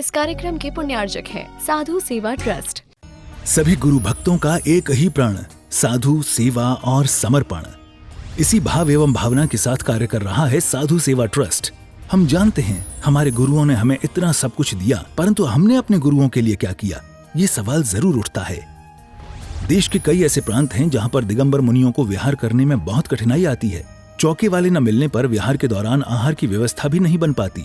इस कार्यक्रम के पुण्यार्जक हैं साधु सेवा ट्रस्ट। सभी गुरु भक्तों का एक ही प्रण, साधु सेवा और समर्पण। इसी भाव एवं भावना के साथ कार्य कर रहा है साधु सेवा ट्रस्ट। हम जानते हैं हमारे गुरुओं ने हमें इतना सब कुछ दिया, परंतु हमने अपने गुरुओं के लिए क्या किया, ये सवाल जरूर उठता है। देश के कई ऐसे प्रांत हैं जहां पर दिगंबर मुनियों को विहार करने में बहुत कठिनाई आती है। चौके वाले न मिलने पर विहार के दौरान आहार की व्यवस्था भी नहीं बन पाती।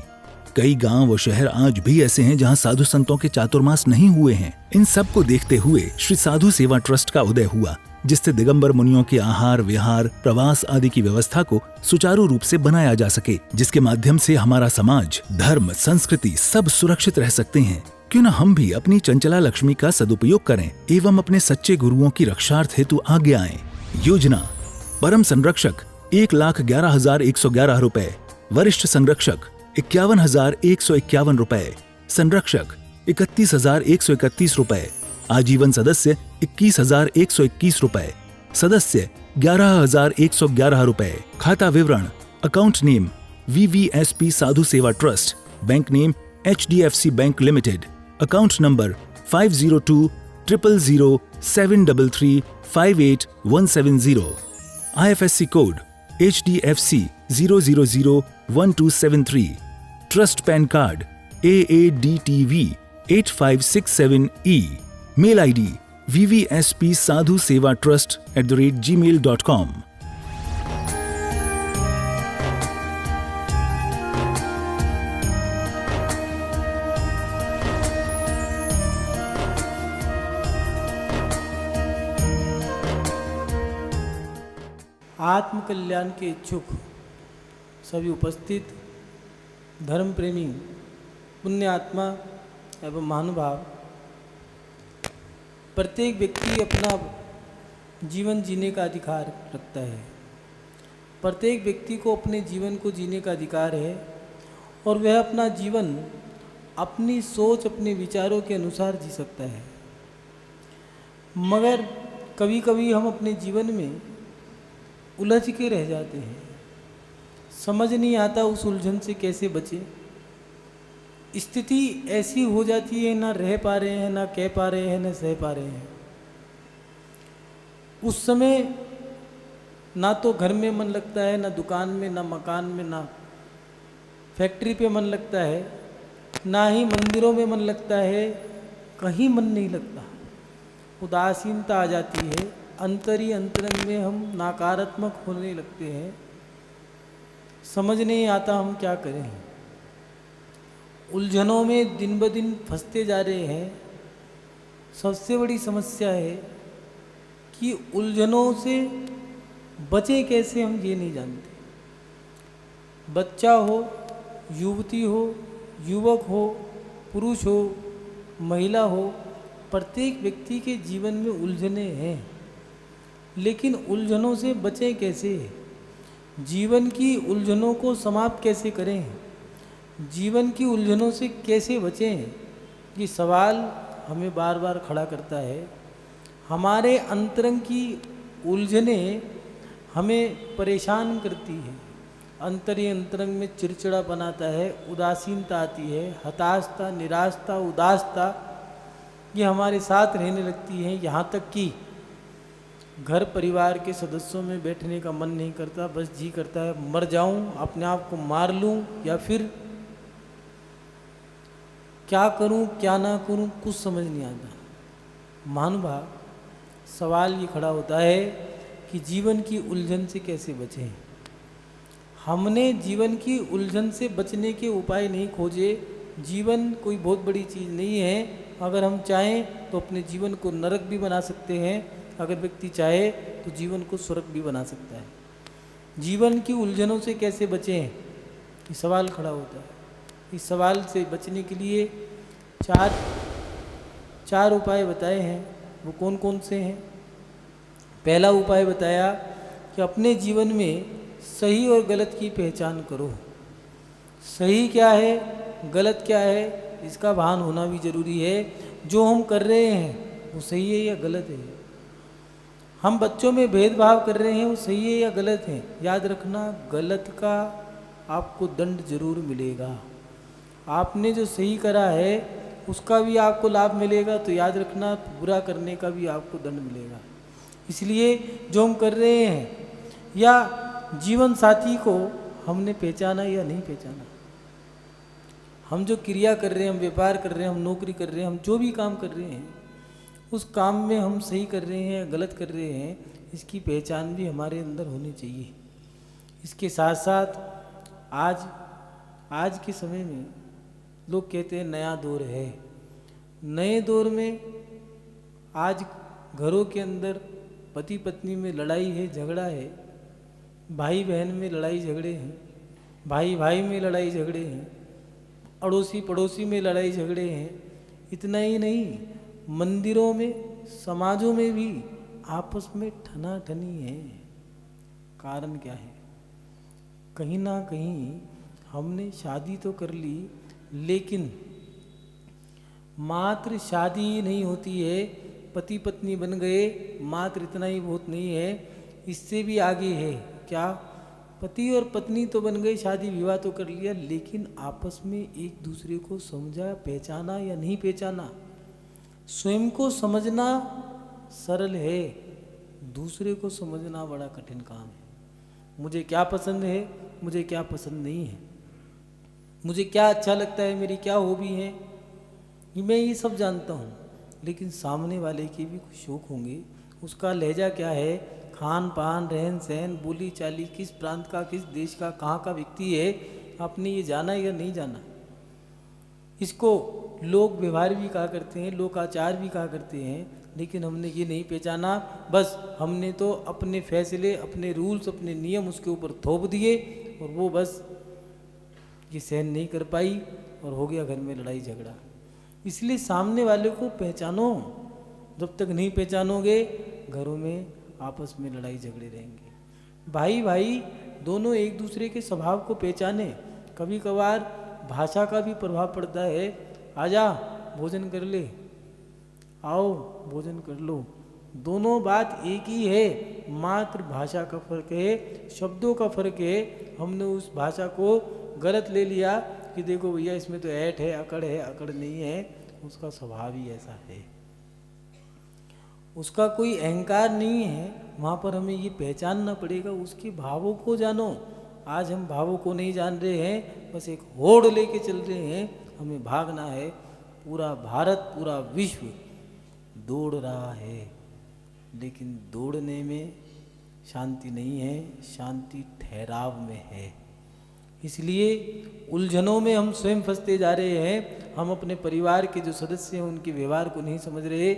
कई गांव व शहर आज भी ऐसे हैं जहां साधु संतों के चातुर्मास नहीं हुए हैं। इन सब को देखते हुए श्री साधु सेवा ट्रस्ट का उदय हुआ, जिससे दिगंबर मुनियों के आहार, विहार, प्रवास आदि की व्यवस्था को सुचारू रूप से बनाया जा सके, जिसके माध्यम से हमारा समाज, धर्म, संस्कृति सब सुरक्षित रह सकते हैं। क्यों न हम भी अपनी चंचला लक्ष्मी का सदुपयोग करें एवं अपने सच्चे गुरुओं की रक्षार्थ हेतु आगे आएं। योजना: परम संरक्षक 1,11,111 रुपए, वरिष्ठ संरक्षक 51,151 रुपए, संरक्षक 31,131 रुपए, आजीवन सदस्य 21,121 रुपए, सदस्य 11,111 रुपए। खाता विवरण: account name VVSP Sadhu Seva trust, bank name HDFC bank limited, account number 50200073358170, IFSC code HDFC 0001273, trust PAN card AADTV 8567E, mail ID vvspsadhusevatrust@gmail.com। आत्म कल्याण के इच्छुक सभी उपस्थित धर्म प्रेमी पुण्य आत्मा एवं महानुभाव, प्रत्येक व्यक्ति अपना जीवन जीने का अधिकार रखता है। प्रत्येक व्यक्ति को अपने जीवन को जीने का अधिकार है और वह अपना जीवन अपनी सोच, अपने विचारों के अनुसार जी सकता है। मगर कभी कभी हम अपने जीवन में उलझ के रह जाते हैं, समझ नहीं आता उस उलझन से कैसे बचें। स्थिति ऐसी हो जाती है, ना रह पा रहे हैं, ना कह पा रहे हैं, ना सह पा रहे हैं। उस समय ना तो घर में मन लगता है, ना दुकान में, ना मकान में, ना फैक्ट्री पे मन लगता है, ना ही मंदिरों में मन लगता है, कहीं मन नहीं लगता। उदासीनता आ जाती है, अंतरी अंतरंग में हम नकारात्मक होने लगते हैं। समझ नहीं आता हम क्या करें। उलझनों में दिन ब दिन फंसते जा रहे हैं। सबसे बड़ी समस्या है कि उलझनों से बचें कैसे, हम ये नहीं जानते। बच्चा हो, युवती हो, युवक हो, पुरुष हो, महिला हो, प्रत्येक व्यक्ति के जीवन में उलझने हैं। लेकिन उलझनों से बचें कैसे, जीवन की उलझनों को समाप्त कैसे करें, जीवन की उलझनों से कैसे बचें, ये सवाल हमें बार बार खड़ा करता है। हमारे अंतरंग की उलझनें हमें परेशान करती है, अंतरी अंतरंग में चिड़चिड़ा बनाता है, उदासीनता आती है, हताशता, निराशता, उदासता ये हमारे साथ रहने लगती हैं। यहाँ तक कि घर परिवार के सदस्यों में बैठने का मन नहीं करता, बस जी करता है मर जाऊं, अपने आप को मार लूं, या फिर क्या करूं क्या ना करूं, कुछ समझ नहीं आता। महानुभाव, सवाल ये खड़ा होता है कि जीवन की उलझन से कैसे बचें। हमने जीवन की उलझन से बचने के उपाय नहीं खोजे। जीवन कोई बहुत बड़ी चीज़ नहीं है। अगर हम चाहें तो अपने जीवन को नरक भी बना सकते हैं, अगर व्यक्ति चाहे तो जीवन को स्वर्ग भी बना सकता है। जीवन की उलझनों से कैसे बचें, ये सवाल खड़ा होता है। इस सवाल से बचने के लिए चार उपाय बताए हैं। वो कौन कौन से हैं? पहला उपाय बताया कि अपने जीवन में सही और गलत की पहचान करो। सही क्या है, गलत क्या है, इसका भान होना भी जरूरी है। जो हम कर रहे हैं वो सही है या गलत है। हम बच्चों में भेदभाव कर रहे हैं, वो सही है या गलत है। याद रखना, गलत का आपको दंड जरूर मिलेगा। आपने जो सही करा है उसका भी आपको लाभ मिलेगा, तो याद रखना बुरा करने का भी आपको दंड मिलेगा। इसलिए जो हम कर रहे हैं, या जीवन साथी को हमने पहचाना या नहीं पहचाना, हम जो क्रिया कर रहे हैं, हम व्यापार कर रहे हैं, हम नौकरी कर रहे हैं, हम जो भी काम कर रहे हैं, उस काम में हम सही कर रहे हैं या गलत कर रहे हैं, इसकी पहचान भी हमारे अंदर होनी चाहिए। इसके साथ साथ आज के समय में लोग कहते हैं नया दौर है। नए दौर में आज घरों के पति पति पत्नी में लड़ाई है, झगड़ा है, भाई बहन में लड़ाई झगड़े हैं, भाई भाई में लड़ाई झगड़े हैं, अड़ोसी पड़ोसी में लड़ाई झगड़े हैं। इतना ही नहीं, मंदिरों में, समाजों में भी आपस में ठनाठनी है। कारण क्या है? कहीं ना कहीं हमने शादी तो कर ली, लेकिन मात्र शादी ही नहीं होती है, पति पत्नी बन गए मात्र इतना ही बहुत नहीं है, इससे भी आगे है। क्या? पति और पत्नी तो बन गए, शादी विवाह तो कर लिया, लेकिन आपस में एक दूसरे को समझा, पहचाना या नहीं पहचाना। स्वयं को समझना सरल है, दूसरे को समझना बड़ा कठिन काम है। मुझे क्या पसंद है, मुझे क्या पसंद नहीं है, मुझे क्या अच्छा लगता है, मेरी क्या हॉबी है, मैं ये सब जानता हूँ, लेकिन सामने वाले के भी कुछ शौक होंगे, उसका लहजा क्या है, खान पान, रहन सहन, बोली चाली, किस प्रांत का, किस देश का, कहाँ का व्यक्ति है, आपने ये जाना या नहीं जाना। इसको लोक व्यवहार भी कहा करते हैं, लोकाचार भी कहा करते हैं, लेकिन हमने ये नहीं पहचाना। बस हमने तो अपने फैसले, अपने रूल्स, अपने नियम उसके ऊपर थोप दिए, और वो बस ये सहन नहीं कर पाई और हो गया घर में लड़ाई झगड़ा। इसलिए सामने वाले को पहचानो, जब तक नहीं पहचानोगे घरों में आपस में लड़ाई झगड़े रहेंगे। भाई भाई दोनों एक दूसरे के स्वभाव को पहचाने। कभी कभार भाषा का भी प्रभाव पड़ता है, आजा भोजन कर ले, आओ भोजन कर लो, दोनों बात एक ही है, मात्र भाषा का फर्क है, शब्दों का फर्क है। हमने उस भाषा को गलत ले लिया कि देखो भैया इसमें तो ऐठ है, अकड़ नहीं है, उसका स्वभाव ही ऐसा है, उसका कोई अहंकार नहीं है। वहाँ पर हमें ये पहचानना पड़ेगा, उसके भावों को जानो। आज हम भावों को नहीं जान रहे हैं, बस एक होड़ लेके चल रहे हैं, हमें भागना है। पूरा भारत, पूरा विश्व दौड़ रहा है, लेकिन दौड़ने में शांति नहीं है, शांति ठहराव में है। इसलिए उलझनों में हम स्वयं फंसते जा रहे हैं। हम अपने परिवार के जो सदस्य हैं उनके व्यवहार को नहीं समझ रहे।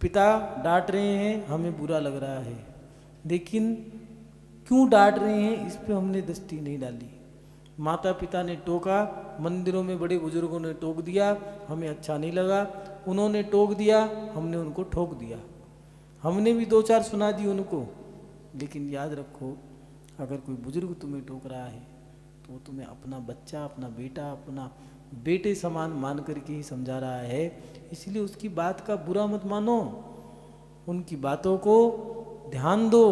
पिता डांट रहे हैं, हमें बुरा लग रहा है, लेकिन क्यों डांट रहे हैं इस पे हमने दृष्टि नहीं डाली। माता पिता ने टोका, मंदिरों में बड़े बुजुर्गों ने टोक दिया, हमें अच्छा नहीं लगा, उन्होंने टोक दिया, हमने उनको ठोक दिया, हमने भी दो चार सुना दी उनको। लेकिन याद रखो, अगर कोई बुजुर्ग तुम्हें टोक रहा है तो वो तुम्हें अपना बच्चा, अपना बेटा, अपना बेटे समान मान करके ही समझा रहा है। इसलिए उसकी बात का बुरा मत मानो, उनकी बातों को ध्यान दो।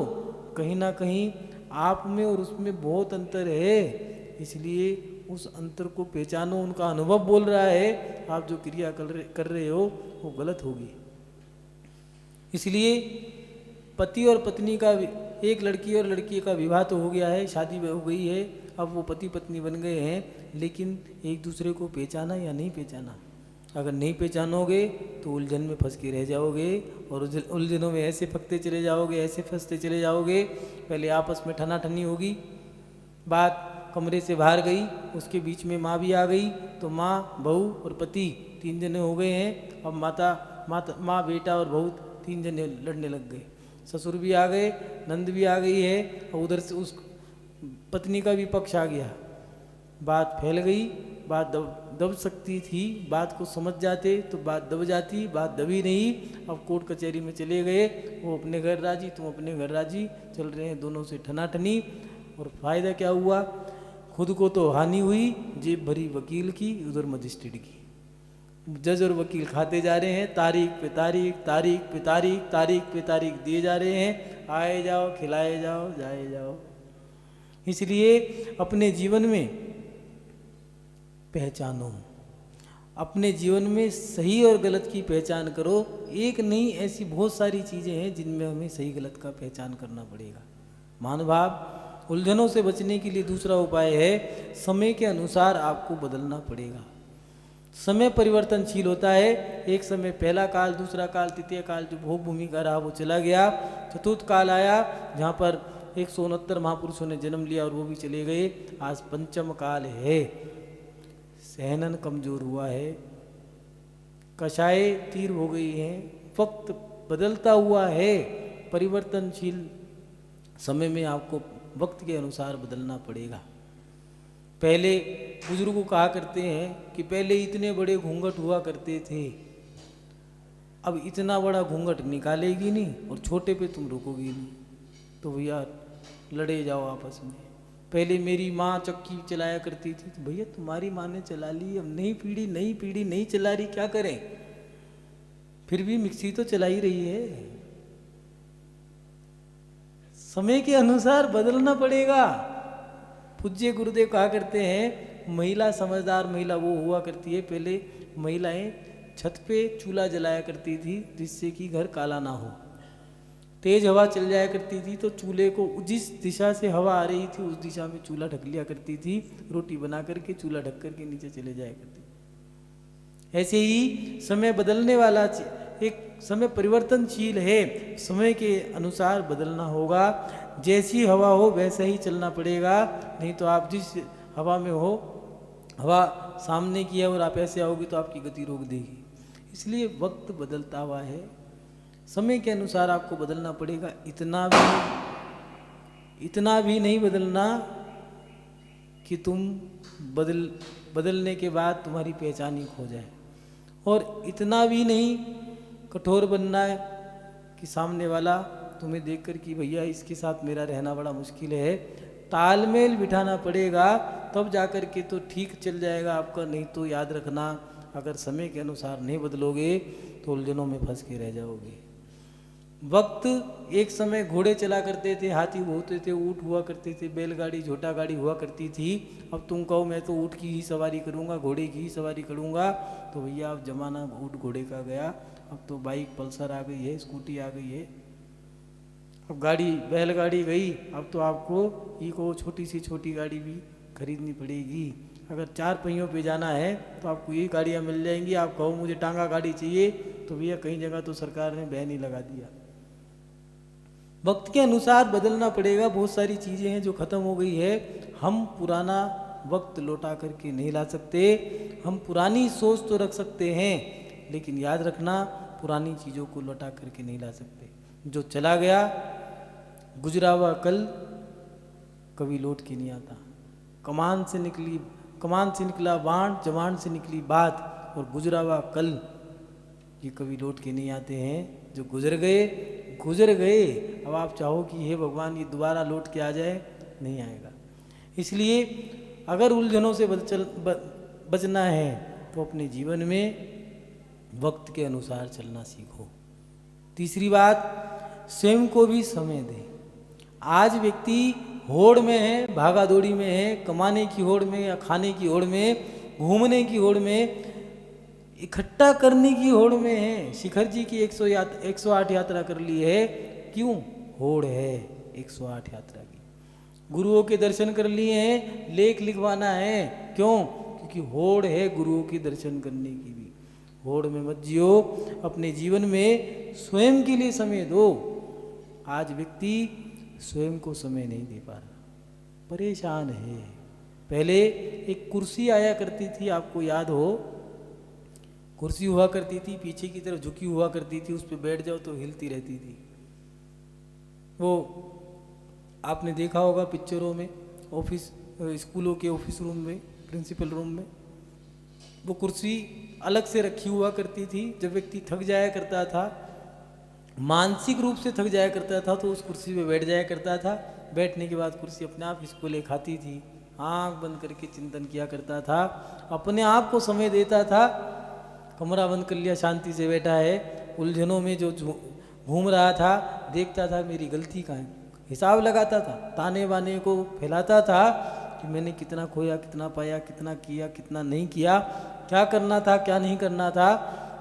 कहीं ना कहीं आप में और उसमें बहुत अंतर है, इसलिए उस अंतर को पहचानो। उनका अनुभव बोल रहा है, आप जो क्रिया कर रहे हो वो गलत होगी। इसलिए पति और पत्नी का, एक लड़की और लड़की का विवाह तो हो गया है, शादी हो गई है, अब वो पति पत्नी बन गए हैं, लेकिन एक दूसरे को पहचाना या नहीं पहचाना। अगर नहीं पहचानोगे तो उलझन में फंस के रह जाओगे, और उलझनों में ऐसे फंसते चले जाओगे, ऐसे फंसते चले जाओगे। पहले आपस में ठनाठनी होगी, बात कमरे से बाहर गई, उसके बीच में माँ भी आ गई, तो माँ, बहू और पति 3 जने हो गए हैं। अब माँ, बेटा और बहू 3 जने लड़ने लग गए। ससुर भी आ गए, नंद भी आ गई है, और उधर से उस पत्नी का भी पक्ष आ गया। बात फैल गई, बात दब सकती थी, बात को समझ जाते तो बात दब जाती, बात दबी नहीं। अब कोर्ट कचहरी में चले गए, वो अपने घर राजी, तुम अपने घर राजी, चल रहे हैं दोनों से ठनाठनी। और फायदा क्या हुआ? खुद को तो हानि हुई, जेब भरी वकील की, उधर मजिस्ट्रेट की। जज और वकील खाते जा रहे हैं, तारीख पे तारीख, तारीख पे तारीख, तारीख पे तारीख दिए जा रहे हैं। आए जाओ, खिलाए जाओ, जाए जाओ। इसलिए अपने जीवन में पहचानो। अपने जीवन में सही और गलत की पहचान करो। एक नहीं, ऐसी बहुत सारी चीज़ें हैं जिनमें हमें सही गलत का पहचान करना पड़ेगा। महानुभाव, उलझनों से बचने के लिए दूसरा उपाय है, समय के अनुसार आपको बदलना पड़ेगा। समय परिवर्तनशील होता है। एक समय पहला काल, दूसरा काल, तृतीय काल जो भोग भूमि का रहा वो चला गया। चतुर्थ काल आया जहाँ पर 169 महापुरुषों ने जन्म लिया और वो भी चले गए। आज पंचम काल है। सहनन कमजोर हुआ है, कषाय तीर हो गई हैं, वक्त बदलता हुआ है। परिवर्तनशील समय में आपको वक्त के अनुसार बदलना पड़ेगा। पहले बुजुर्ग कहा करते हैं कि पहले इतने बड़े घूंघट हुआ करते थे, अब इतना बड़ा घूंघट निकालेगी नहीं और छोटे पे तुम रुकोगी नहीं, तो भैया लड़े जाओ आपस में। पहले मेरी माँ चक्की चलाया करती थी, तो भैया तुम्हारी माँ ने चला ली, अब नई पीढ़ी नहीं चला रही, क्या करें? फिर भी मिक्सी तो चला ही रही है। समय के अनुसार बदलना पड़ेगा। पूज्य गुरुदेव कहा करते हैं, महिला समझदार महिला वो हुआ करती है। पहले महिलाएं छत पे चूल्हा जलाया करती थी जिससे कि घर काला ना हो। तेज हवा चल जाया करती थी तो चूल्हे को जिस दिशा से हवा आ रही थी उस दिशा में चूल्हा ढक लिया करती थी। रोटी बना करके चूल्हा ढक करके नीचे चले जाया करती। ऐसे ही समय बदलने वाला, एक समय परिवर्तनशील है, समय के अनुसार बदलना होगा। जैसी हवा हो वैसा ही चलना पड़ेगा, नहीं तो आप जिस हवा में हो, हवा सामने की है और आप ऐसे आओगे तो आपकी गति रोक देगी। इसलिए वक्त बदलता हुआ है, समय के अनुसार आपको बदलना पड़ेगा। इतना भी नहीं बदलना कि तुम बदलने के बाद तुम्हारी पहचान ही खो जाए, और इतना भी नहीं कठोर बनना है कि सामने वाला तुम्हें देखकर कि भैया इसके साथ मेरा रहना बड़ा मुश्किल है। तालमेल बिठाना पड़ेगा, तब जाकर के तो ठीक चल जाएगा आपका। नहीं तो याद रखना, अगर समय के अनुसार नहीं बदलोगे तो उलझनों में फंस के रह जाओगे। वक्त, एक समय घोड़े चला करते थे, हाथी होते थे, ऊँट हुआ करते थे, बैलगाड़ी झोटा गाड़ी हुआ करती थी। अब तुम कहो मैं तो ऊँट की ही सवारी करूँगा, घोड़े की ही सवारी करूँगा, तो भैया अब जमाना ऊँट घोड़े का गया। अब तो बाइक पल्सर आ गई है, स्कूटी आ गई है, अब गाड़ी बैलगाड़ी गई। अब तो आपको इको छोटी सी छोटी गाड़ी भी खरीदनी पड़ेगी। अगर 4 पहियों पे जाना है तो आपको ये गाड़ियाँ मिल जाएंगी। आप कहो मुझे टांगा गाड़ी चाहिए, तो भैया कई जगह तो सरकार ने बैन ही लगा दिया। वक्त के अनुसार बदलना पड़ेगा। बहुत सारी चीज़ें हैं जो ख़त्म हो गई है। हम पुराना वक्त लौटा करके नहीं ला सकते। हम पुरानी सोच तो रख सकते हैं, लेकिन याद रखना पुरानी चीज़ों को लौटा करके नहीं ला सकते। जो चला गया, गुजरा हुआ कल कभी लौट के नहीं आता। कमान से निकला बाण, जवान से निकली बात, और गुजरा हुआ कल ये कभी लौट के नहीं आते हैं। जो गुजर गए। अब आप चाहो कि हे भगवान ये दोबारा लौट के आ जाए, नहीं आएगा। इसलिए अगर उलझनों से बचना है तो अपने जीवन में वक्त के अनुसार चलना सीखो। तीसरी बात, स्वयं को भी समय दें। आज व्यक्ति होड़ में है, भागा दौड़ी में है, कमाने की होड़ में या खाने की होड़ में, घूमने की होड़ में, इकट्ठा करने की होड़ में है। शिखर जी की 108 यात्रा कर ली है। क्यों? होड़ है 108 यात्रा की। गुरुओं के दर्शन कर लिए हैं, लेख लिखवाना है। क्यों? क्योंकि होड़ है गुरुओं के दर्शन करने की भी। होड़ में मत जियो, अपने जीवन में स्वयं के लिए समय दो। आज व्यक्ति स्वयं को समय नहीं दे पा रहा, परेशान है। पहले एक कुर्सी आया करती थी, आपको याद हो, कुर्सी हुआ करती थी, पीछे की तरफ झुकी हुआ करती थी, उस पर बैठ जाओ तो हिलती रहती थी। वो आपने देखा होगा पिक्चरों में, ऑफिस स्कूलों के ऑफिस रूम में, प्रिंसिपल रूम में वो कुर्सी अलग से रखी हुआ करती थी। जब व्यक्ति थक जाया करता था, मानसिक रूप से थक जाया करता था, तो उस कुर्सी पे बैठ जाया करता था। बैठने के बाद कुर्सी अपने आप हिसकोले खाती थी, आंख बंद करके चिंतन किया करता था, अपने आप को समय देता था। कमरा बंद कर लिया, शांति से बैठा है, उलझनों में जो घूम रहा था, देखता था मेरी गलती कहाँ है, हिसाब लगाता था, ताने बाने को फैलाता था कि मैंने कितना खोया, कितना पाया, कितना किया, कितना नहीं किया, क्या करना था, क्या नहीं करना था।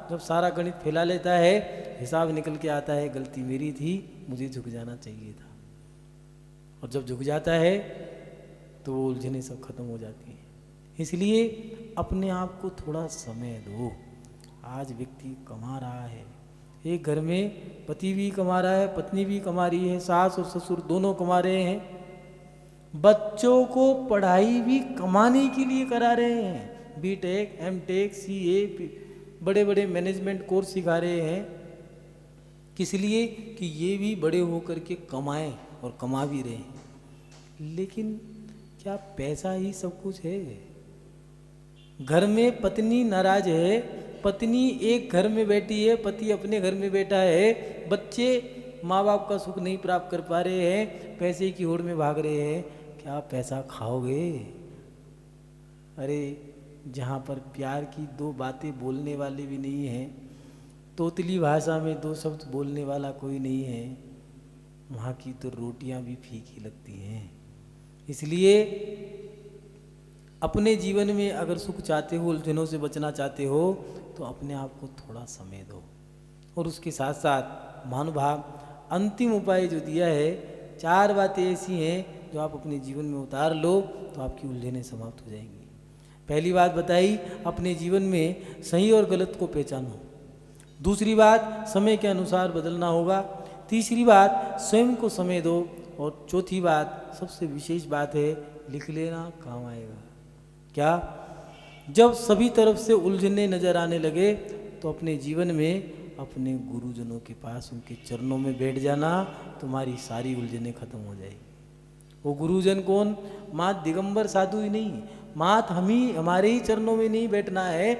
जब सारा गणित फैला लेता है, हिसाब निकल के आता है, गलती मेरी थी, मुझे झुक जाना चाहिए था। और जब झुक जाता है तो वो उलझने सब खत्म हो जाती हैं। इसलिए अपने आप को थोड़ा समय दो। आज व्यक्ति कमा रहा है, एक घर में पति भी कमा रहा है, पत्नी भी कमा रही है, सास और ससुर दोनों कमा रहे हैं, बच्चों को पढ़ाई भी कमाने के लिए करा रहे हैं, बीटेक, एमटेक, सीए, बड़े बड़े मैनेजमेंट कोर्स सिखा रहे हैं। किस लिए? कि ये भी बड़े होकर के कमाएं, और कमा भी रहे हैं। लेकिन क्या पैसा ही सब कुछ है? घर में पत्नी नाराज है, पत्नी एक घर में बैठी है, पति अपने घर में बैठा है, बच्चे माँ बाप का सुख नहीं प्राप्त कर पा रहे हैं, पैसे की होड़ में भाग रहे हैं, क्या पैसा खाओगे? अरे जहाँ पर प्यार की दो बातें बोलने वाले भी नहीं हैं, तोतली भाषा में दो शब्द बोलने वाला कोई नहीं है, वहाँ की तो रोटियाँ भी फीकी लगती हैं। इसलिए अपने जीवन में अगर सुख चाहते हो, उलझनों से बचना चाहते हो, तो अपने आप को थोड़ा समय दो। और उसके साथ साथ महानुभाव अंतिम उपाय जो दिया है, 4 बातें ऐसी हैं जो आप अपने जीवन में उतार लो तो आपकी उलझनें समाप्त हो जाएंगी। पहली बात बताई, अपने जीवन में सही और गलत को पहचानो। दूसरी बात, समय के अनुसार बदलना होगा। तीसरी बात, स्वयं को समय दो। और चौथी बात, सबसे विशेष बात है, लिख लेना, काम आएगा। क्या? जब सभी तरफ से उलझने नजर आने लगे तो अपने जीवन में अपने गुरुजनों के पास, उनके चरणों में बैठ जाना, तुम्हारी सारी उलझनें खत्म हो जाएगी। वो गुरुजन कौन? मात दिगंबर साधु ही नहीं, मात हमारे ही चरणों में नहीं बैठना है।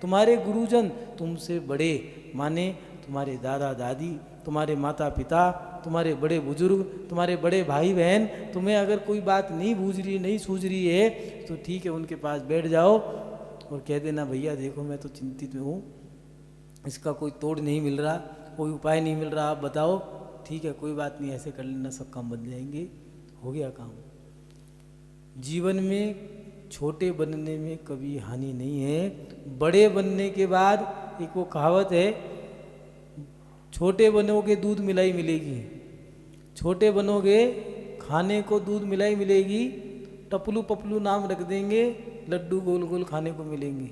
तुम्हारे गुरुजन तुमसे बड़े, माने तुम्हारे दादा दादी, तुम्हारे माता पिता, तुम्हारे बड़े बुजुर्ग, तुम्हारे बड़े भाई बहन, तुम्हें अगर कोई बात नहीं बूझ रही, नहीं सूझ रही है, तो ठीक है, उनके पास बैठ जाओ और कह देना, भैया देखो मैं तो चिंतित हूँ, इसका कोई तोड़ नहीं मिल रहा, कोई उपाय नहीं मिल रहा, आप बताओ। ठीक है, कोई बात नहीं, ऐसे कर लेना, सब काम बन जाएंगे। हो गया काम। जीवन में छोटे बनने में कभी हानि नहीं है। बड़े बनने के बाद एक वो कहावत है, छोटे बनोगे दूध मिलाई मिलेगी, छोटे बनोगे खाने को दूध मिलाई मिलेगी, टपलू पपलू नाम रख देंगे, लड्डू गोल गोल खाने को मिलेंगे।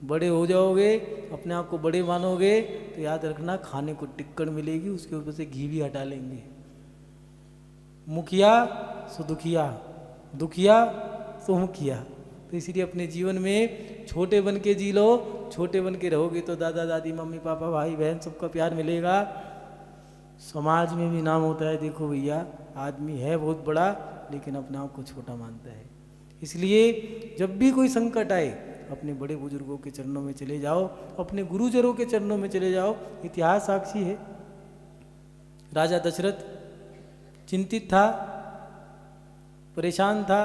बड़े हो जाओगे, अपने आप को बड़े मानोगे, तो याद रखना, खाने को टिक्कड़ मिलेगी, उसके ऊपर से घी भी हटा लेंगे। मुखिया सो दुखिया, दुखिया सो मुखिया। तो इसलिए अपने जीवन में छोटे बन के जी लो। छोटे बन के रहोगे तो दादा दादी, मम्मी पापा, भाई बहन, सबका प्यार मिलेगा। समाज में भी नाम होता है, देखो भैया आदमी है बहुत बड़ा, लेकिन अपने आप को छोटा मानता है। इसलिए जब भी कोई संकट आए, अपने बड़े बुजुर्गों के चरणों में चले जाओ, अपने गुरुजनों के चरणों में चले जाओ। इतिहास साक्षी है, राजा दशरथ चिंतित था, परेशान था,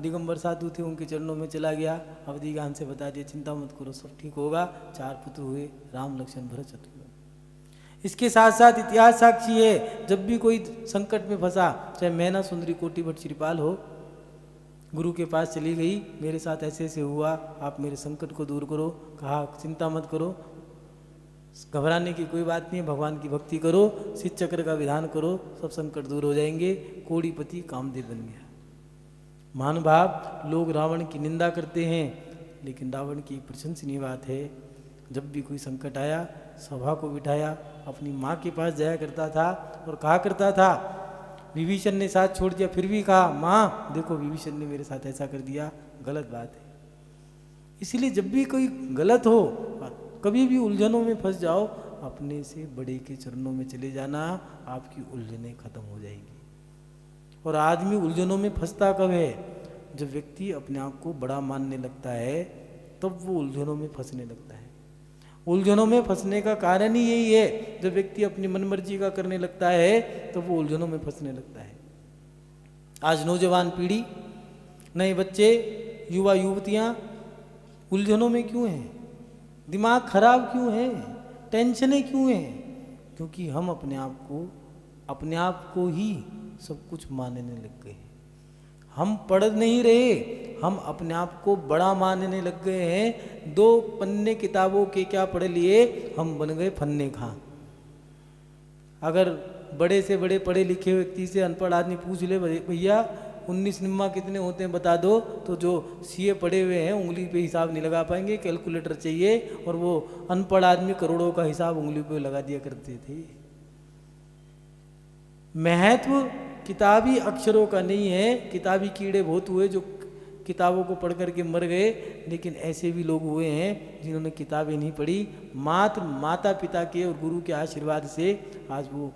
दिगंबर साधु थे, उनके चरणों में चला गया। अवधि ज्ञान से बता दिया, चिंता मत करो, सब ठीक होगा। 4 पुत्र हुए, राम लक्ष्मण भरत शत्रुघ्न। इसके साथ साथ इतिहास साक्षी है, जब भी कोई संकट में फंसा, चाहे मैना सुंदरी कोटि भट्ट श्रीपाल हो, गुरु के पास चली गई, मेरे साथ ऐसे ऐसे हुआ, आप मेरे संकट को दूर करो। कहा चिंता मत करो, घबराने की कोई बात नहीं है, भगवान की भक्ति करो, शीत चक्र का विधान करो, सब संकट दूर हो जाएंगे। कोड़ीपति कामदेव बन गया। महानुभाव, लोग रावण की निंदा करते हैं, लेकिन रावण की एक प्रशंसनीय बात है, जब भी कोई संकट आया, सभा को बिठाया, अपनी माँ के पास जाया करता था और कहा करता था, विभीषण ने साथ छोड़ दिया, फिर भी कहा, माँ देखो विभीषण ने मेरे साथ ऐसा कर दिया, गलत बात है। इसलिए जब भी कोई गलत हो, कभी भी उलझनों में फंस जाओ, अपने से बड़े के चरणों में चले जाना, आपकी उलझनें खत्म हो जाएंगी। और आदमी उलझनों में फंसता कब है? जब व्यक्ति अपने आप को बड़ा मानने लगता है, तब वो उलझनों में फंसने लगता है। उलझनों में फंसने का कारण ही यही है, जब व्यक्ति अपनी मनमर्जी का करने लगता है, तो वो उलझनों में फंसने लगता है। आज नौजवान पीढ़ी, नए बच्चे, युवा युवतियां उलझनों में क्यों हैं? दिमाग खराब क्यों है? टेंशनें क्यों हैं? क्योंकि हम अपने आप को ही सब कुछ मानने लग गए। हम पढ़ नहीं रहे, हम अपने आप को बड़ा मानने लग गए हैं। 2 पन्ने किताबों के क्या पढ़ लिए, हम बन गए फन्ने खां। अगर बड़े से बड़े पढ़े लिखे व्यक्ति से अनपढ़ आदमी पूछ ले, भैया 19 निम्मा कितने होते हैं बता दो, तो जो सीए पढ़े हुए हैं उंगली पे हिसाब नहीं लगा पाएंगे, कैलकुलेटर चाहिए, और वो अनपढ़ आदमी करोड़ों का हिसाब उंगली पे लगा दिया करते थे। महत्व किताबी अक्षरों का नहीं है। किताबी कीड़े बहुत हुए जो किताबों को पढ़ करके मर गए, लेकिन ऐसे भी लोग हुए हैं जिन्होंने किताबें नहीं पढ़ी, मात्र माता पिता के और गुरु के आशीर्वाद से आज वो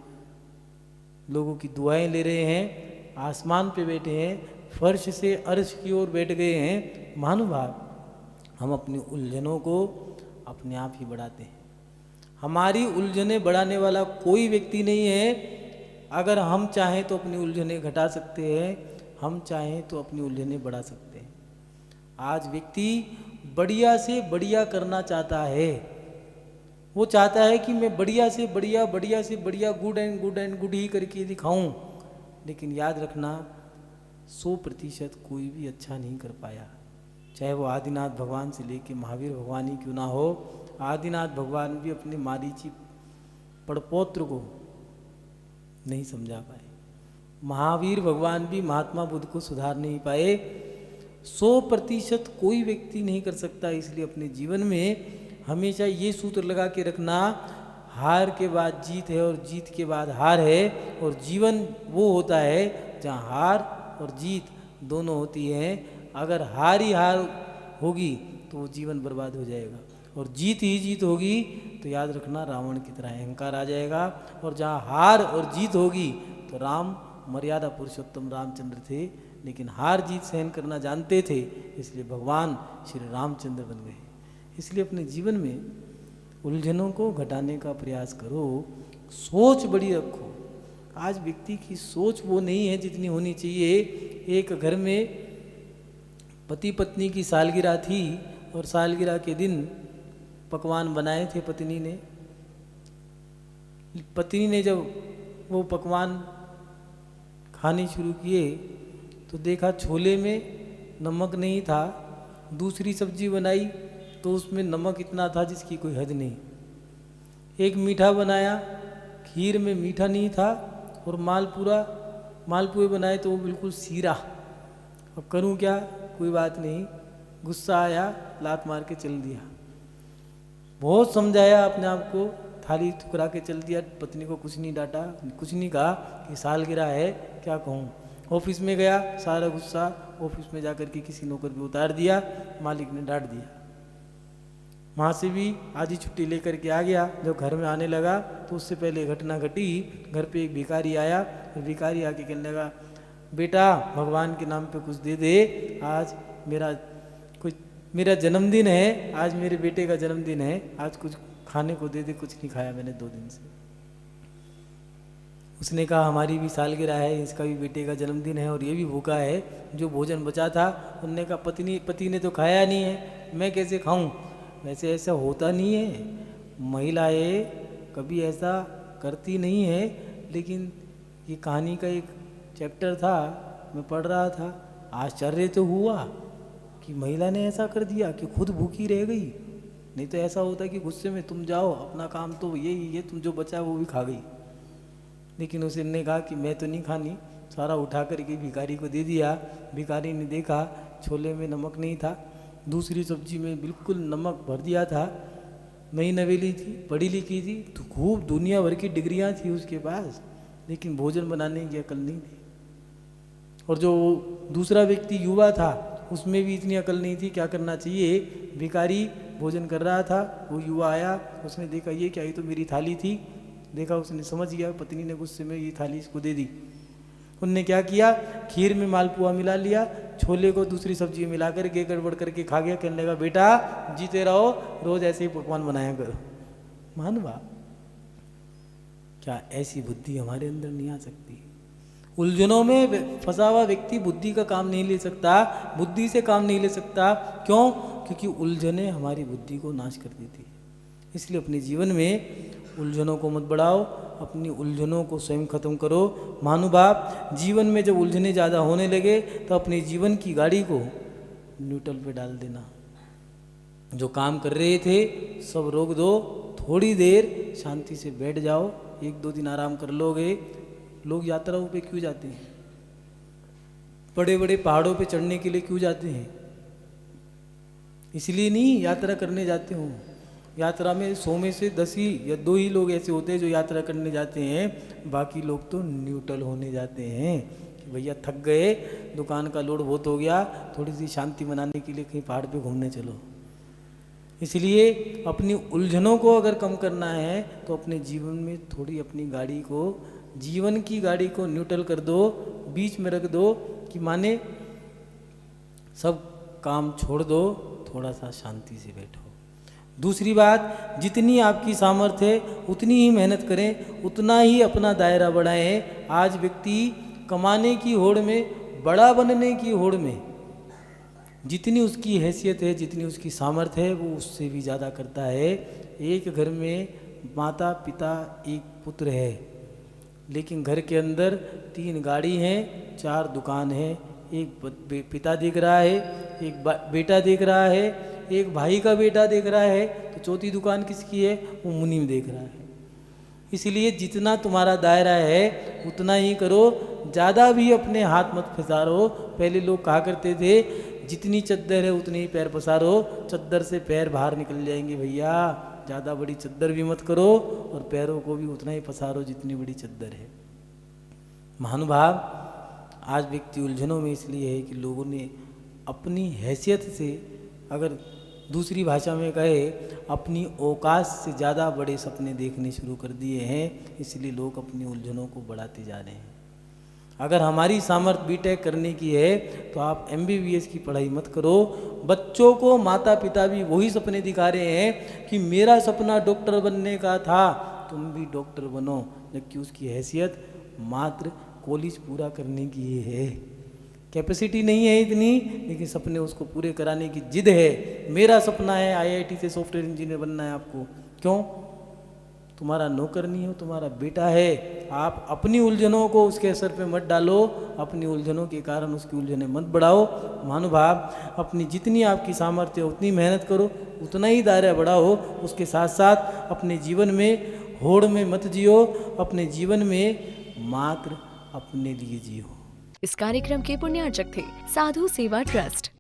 लोगों की दुआएं ले रहे हैं, आसमान पे बैठे हैं, फर्श से अर्श की ओर बैठ गए हैं। महानुभाव, हम अपनी उलझनों को अपने आप ही बढ़ाते हैं। हमारी उलझनें बढ़ाने वाला कोई व्यक्ति नहीं है। अगर हम चाहें तो अपनी उलझनें घटा सकते हैं, हम चाहें तो अपनी उलझनें बढ़ा सकते हैं। आज व्यक्ति बढ़िया से बढ़िया करना चाहता है। वो चाहता है कि मैं बढ़िया से बढ़िया, बढ़िया से बढ़िया, good and good and good ही करके दिखाऊं। लेकिन याद रखना, 100% कोई भी अच्छा नहीं कर पाया। चाहे वो आदिनाथ भगवान से लेके महावीर भगवान ही क्यों ना हो। आदिनाथ भगवान भी अपने मारीची पड़पौत्र को नहीं समझा पाए। महावीर भगवान भी महात्मा बुद्ध को सुधार नहीं पाए। 100% कोई व्यक्ति नहीं कर सकता। इसलिए अपने जीवन में हमेशा ये सूत्र लगा के रखना, हार के बाद जीत है और जीत के बाद हार है। और जीवन वो होता है जहाँ हार और जीत दोनों होती हैं। अगर हार ही हार होगी तो वो जीवन बर्बाद हो जाएगा, और जीत ही जीत होगी तो याद रखना रावण की तरह अहंकार आ जाएगा। और जहाँ हार और जीत होगी तो राम मर्यादा पुरुषोत्तम रामचंद्र थे, लेकिन हार जीत सहन करना जानते थे, इसलिए भगवान श्री रामचंद्र बन गए। इसलिए अपने जीवन में उलझनों को घटाने का प्रयास करो, सोच बड़ी रखो। आज व्यक्ति की सोच वो नहीं है जितनी होनी चाहिए। एक घर में पति पत्नी की सालगिरह थी, और सालगिरह के दिन पकवान बनाए थे पत्नी ने। पत्नी ने जब वो पकवान खाने शुरू किए तो देखा छोले में नमक नहीं था। दूसरी सब्जी बनाई तो उसमें नमक इतना था जिसकी कोई हद नहीं। एक मीठा बनाया, खीर में मीठा नहीं था, और मालपुए बनाए तो वो बिल्कुल सीरा। अब करूं क्या, कोई बात नहीं, गुस्सा आया, लात मार के चल दिया। बहुत समझाया अपने आप को, थाली ठुकरा के चल दिया। पत्नी को कुछ नहीं डांटा, कुछ नहीं कहा कि सालगिरह है, क्या कहूँ। ऑफिस में गया, सारा गुस्सा ऑफिस में जाकर के किसी नौकर पे उतार दिया, मालिक ने डांट दिया। वहाँ से भी आधी छुट्टी लेकर के आ गया। जब घर में आने लगा तो उससे पहले घटना घटी। घर पे एक भिखारी आया, और भिखारी आके कहने लगा, बेटा भगवान के नाम पे कुछ दे दे, आज मेरा जन्मदिन है, आज मेरे बेटे का जन्मदिन है, आज कुछ खाने को दे दे, कुछ नहीं खाया मैंने 2 दिन से। उसने कहा हमारी भी सालगिरह है, इसका भी बेटे का जन्मदिन है, और ये भी भूखा है। जो भोजन बचा था, उनने कहा पति ने तो खाया नहीं है, मैं कैसे खाऊं। वैसे ऐसा होता नहीं है, महिलाएं कभी ऐसा करती नहीं है। लेकिन ये कहानी का एक चैप्टर था, मैं पढ़ रहा था, आश्चर्य तो हुआ कि महिला ने ऐसा कर दिया कि खुद भूखी रह गई। नहीं तो ऐसा होता कि गुस्से में तुम जाओ, अपना काम तो ये तुम जो बचा वो भी खा गई। लेकिन उसने कहा कि मैं तो नहीं खानी, सारा उठा करके भिखारी को दे दिया। भिखारी ने देखा छोले में नमक नहीं था, दूसरी सब्जी में बिल्कुल नमक भर दिया था। नई नवेली थी, पढ़ी लिखी थी, तो खूब दुनिया भर की डिग्रियां थी उसके पास, लेकिन भोजन बनाने की अकल नहीं थी। और जो दूसरा व्यक्ति युवा था, उसमें भी इतनी अकल नहीं थी क्या करना चाहिए। भिखारी भोजन कर रहा था, वो युवा आया, उसने देखा ये क्या, ये तो मेरी थाली थी। देखा, उसने समझ गया, पत्नी ने गुस्से में ये थाली इसको दे दी। उनने क्या किया, खीर में मालपुआ मिला लिया, छोले को दूसरी सब्जी में मिला करके गड़बड़ करके खा गया। कहने लगा बेटा जीते रहो, रोज ऐसे ही पकवान बनाया करो। मानवा, क्या ऐसी बुद्धि हमारे अंदर नहीं आ सकती। उलझनों में फंसा हुआ व्यक्ति बुद्धि का काम नहीं ले सकता, बुद्धि से काम नहीं ले सकता। क्यों? क्योंकि उलझने हमारी बुद्धि को नाश कर देती है। इसलिए अपने जीवन में उलझनों को मत बढ़ाओ, अपनी उलझनों को स्वयं खत्म करो। महानुभाव, जीवन में जब उलझने ज़्यादा होने लगे तो अपने जीवन की गाड़ी को न्यूट्रल पे डाल देना। जो काम कर रहे थे सब रोक दो, थोड़ी देर शांति से बैठ जाओ, 1-2 दिन आराम कर लोगे। लोग यात्राओं पे क्यों जाते हैं? बड़े बड़े पहाड़ों पे चढ़ने के लिए क्यों जाते हैं? इसलिए नहीं यात्रा करने जाते हो। यात्रा में 100 में से 10 ही या 2 ही लोग ऐसे होते हैं जो यात्रा करने जाते हैं, बाकी लोग तो न्यूट्रल होने जाते हैं कि भैया थक गए, दुकान का लोड बहुत हो गया, थोड़ी सी शांति मनाने के लिए कहीं पहाड़ पे घूमने चलो। इसलिए अपनी उलझनों को अगर कम करना है तो अपने जीवन में थोड़ी अपनी गाड़ी को, जीवन की गाड़ी को न्यूट्रल कर दो, बीच में रख दो कि माने सब काम छोड़ दो, थोड़ा सा शांति से बैठो। दूसरी बात, जितनी आपकी सामर्थ्य है उतनी ही मेहनत करें, उतना ही अपना दायरा बढ़ाएं। आज व्यक्ति कमाने की होड़ में, बड़ा बनने की होड़ में, जितनी उसकी हैसियत है, जितनी उसकी सामर्थ्य है, वो उससे भी ज़्यादा करता है। एक घर में माता पिता एक पुत्र है, लेकिन घर के अंदर 3 गाड़ी हैं, 4 दुकान है, एक पिता देख रहा है, एक बेटा देख रहा है, एक भाई का बेटा देख रहा है, तो चौथी दुकान किसकी है? वो मुनीम देख रहा है। इसलिए जितना तुम्हारा दायरा है उतना ही करो, ज़्यादा भी अपने हाथ मत फंसारो। पहले लोग कहा करते थे जितनी चद्दर है उतनी ही पैर पसारो, चद्दर से पैर बाहर निकल जाएंगे भैया। ज़्यादा बड़ी चद्दर भी मत करो और पैरों को भी उतना ही पसारो जितनी बड़ी चद्दर है। महानुभाव, आज व्यक्ति उलझनों में इसलिए है कि लोगों ने अपनी हैसियत से, अगर दूसरी भाषा में कहे, अपनी औकात से ज़्यादा बड़े सपने देखने शुरू कर दिए हैं। इसलिए लोग अपनी उलझनों को बढ़ाते जा रहे हैं। अगर हमारी सामर्थ्य बीटेक करने की है तो आप MBBS की पढ़ाई मत करो। बच्चों को माता पिता भी वही सपने दिखा रहे हैं कि मेरा सपना डॉक्टर बनने का था, तुम भी डॉक्टर बनो, जबकि उसकी हैसियत मात्र कॉलेज पूरा करने की ही है। कैपेसिटी नहीं है इतनी, लेकिन सपने उसको पूरे कराने की जिद है। मेरा सपना है IIT से सॉफ्टवेयर इंजीनियर बनना है आपको। क्यों? तुम्हारा नौकर नहीं हो, तुम्हारा बेटा है। आप अपनी उलझनों को उसके असर पे मत डालो, अपनी उलझनों के कारण उसकी उलझनें मत बढ़ाओ। महानुभाव, अपनी जितनी आपकी सामर्थ्य है उतनी मेहनत करो, उतना ही दायरा बढ़ाओ। उसके साथ साथ अपने जीवन में होड़ में मत जियो, अपने जीवन में मात्र अपने लिए जियो। इस कार्यक्रम के पुण्यार्चक थे साधु सेवा ट्रस्ट।